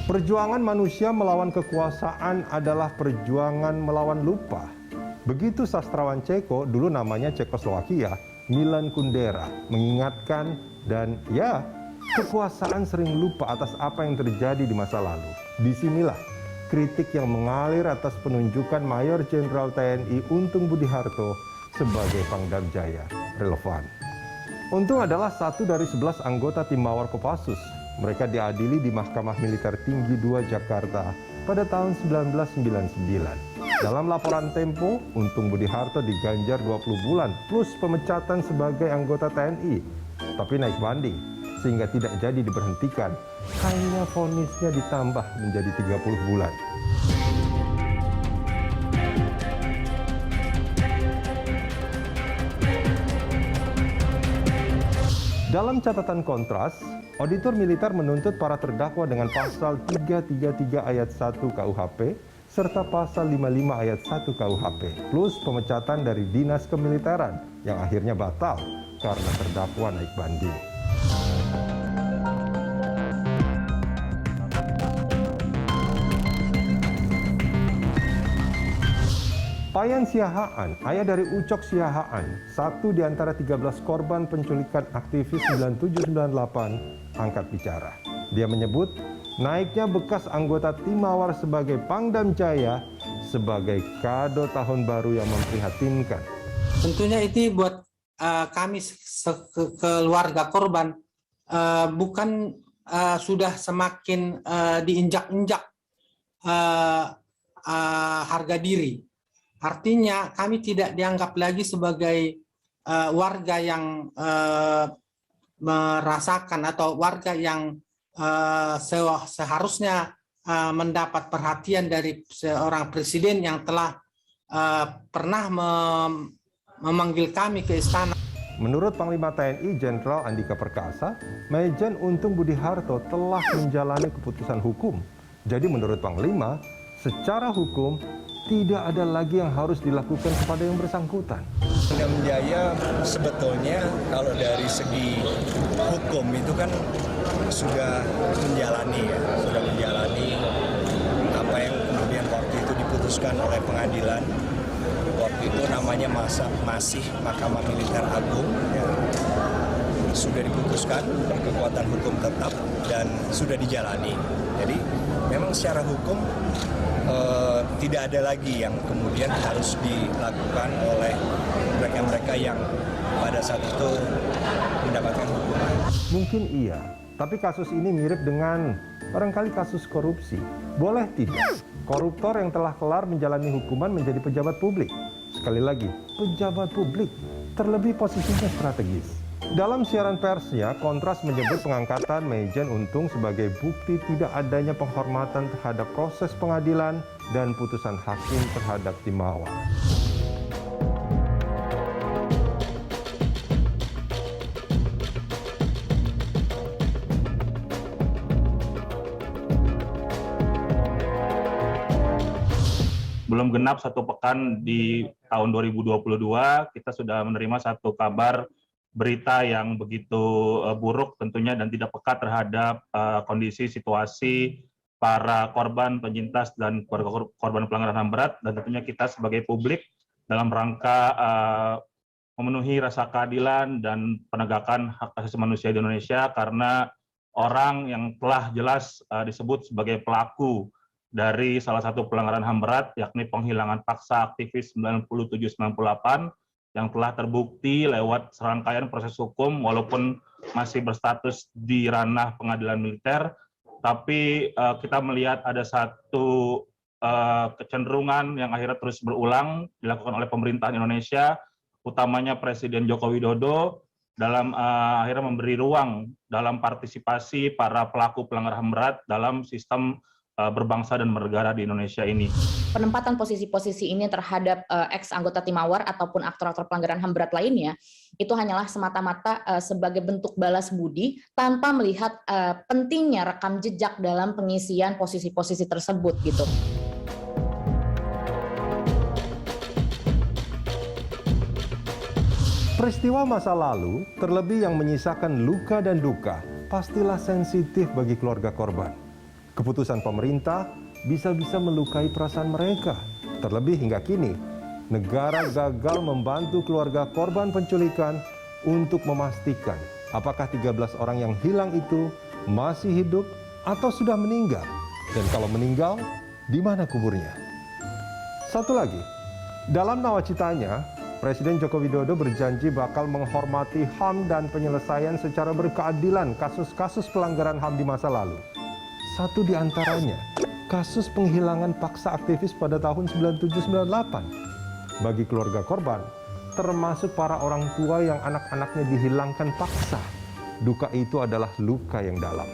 Perjuangan manusia melawan kekuasaan adalah perjuangan melawan lupa. Begitu sastrawan Ceko, dulu namanya Cekoslowakia, Milan Kundera, mengingatkan dan ya, kekuasaan sering lupa atas apa yang terjadi di masa lalu. Disinilah kritik yang mengalir atas penunjukan Mayor Jenderal TNI Untung Budi Harto sebagai Pangdam Jaya relevan. Untung adalah satu dari 11 anggota tim Mawar Kopassus. Mereka diadili di Mahkamah Militer Tinggi 2 Jakarta pada tahun 1999. Dalam laporan Tempo, Untung Budi Harto diganjar 20 bulan plus pemecatan sebagai anggota TNI. Tapi naik banding, sehingga tidak jadi diberhentikan. Hanya vonisnya ditambah menjadi 30 bulan. Dalam catatan Kontras, auditor militer menuntut para terdakwa dengan pasal 333 ayat 1 KUHP serta pasal 55 ayat 1 KUHP plus pemecatan dari Dinas Kemiliteran yang akhirnya batal karena terdakwa naik banding. Payan Siahaan, ayah dari Ucok Siahaan, satu di antara 13 korban penculikan aktivis 9798, angkat bicara. Dia menyebut naiknya bekas anggota tim Mawar sebagai Pangdam Jaya sebagai kado tahun baru yang memprihatinkan. Tentunya itu buat kami keluarga korban bukan sudah semakin diinjak-injak harga diri. Artinya kami tidak dianggap lagi sebagai warga yang merasakan atau warga yang seharusnya mendapat perhatian dari seorang presiden yang telah pernah memanggil kami ke istana. Menurut Panglima TNI Jenderal Andika Perkasa, Majen Untung Budi Harto telah menjalani keputusan hukum. Jadi menurut Panglima, secara hukum tidak ada lagi yang harus dilakukan kepada yang bersangkutan. Pangdam Jaya sebetulnya kalau dari segi hukum itu kan sudah menjalani apa yang kemudian waktu itu diputuskan oleh pengadilan. Waktu itu namanya masih Mahkamah Militer Agung, ya. Sudah diputuskan berkekuatan hukum tetap dan sudah dijalani. Jadi memang secara hukum tidak ada lagi yang kemudian harus dilakukan oleh mereka-mereka yang pada saat itu mendapatkan hukuman. Mungkin iya, tapi kasus ini mirip dengan barangkali kasus korupsi. Boleh tidak koruptor yang telah kelar menjalani hukuman menjadi pejabat publik? Sekali lagi, pejabat publik, terlebih posisinya strategis. Dalam siaran persnya, Kontras menyebut pengangkatan Majen Untung sebagai bukti tidak adanya penghormatan terhadap proses pengadilan dan putusan hakim terhadap tim Mawar. Belum genap 1 pekan di tahun 2022, kita sudah menerima satu kabar berita yang begitu buruk tentunya dan tidak peka terhadap kondisi situasi para korban penyintas dan keluarga korban pelanggaran HAM berat, dan tentunya kita sebagai publik dalam rangka memenuhi rasa keadilan dan penegakan hak asasi manusia di Indonesia karena orang yang telah jelas disebut sebagai pelaku dari salah satu pelanggaran HAM berat, yakni penghilangan paksa aktivis 9798 yang telah terbukti lewat serangkaian proses hukum walaupun masih berstatus di ranah pengadilan militer, tapi kita melihat ada satu kecenderungan yang akhirnya terus berulang dilakukan oleh pemerintahan Indonesia, utamanya Presiden Joko Widodo, dalam akhirnya memberi ruang dalam partisipasi para pelaku pelanggaran HAM berat dalam sistem berbangsa dan bernegara di Indonesia ini. Penempatan posisi-posisi ini terhadap ex-anggota tim Mawar ataupun aktor-aktor pelanggaran HAM berat lainnya, itu hanyalah semata-mata sebagai bentuk balas budi tanpa melihat pentingnya rekam jejak dalam pengisian posisi-posisi tersebut gitu. Peristiwa masa lalu, terlebih yang menyisakan luka dan duka, pastilah sensitif bagi keluarga korban. Keputusan pemerintah bisa-bisa melukai perasaan mereka. Terlebih hingga kini, negara gagal membantu keluarga korban penculikan untuk memastikan apakah 13 orang yang hilang itu masih hidup atau sudah meninggal. Dan kalau meninggal, di mana kuburnya? Satu lagi, dalam nawacitanya, Presiden Joko Widodo berjanji bakal menghormati HAM dan penyelesaian secara berkeadilan kasus-kasus pelanggaran HAM di masa lalu. Satu di antaranya, kasus penghilangan paksa aktivis pada tahun 97-98. Bagi keluarga korban, termasuk para orang tua yang anak-anaknya dihilangkan paksa, duka itu adalah luka yang dalam.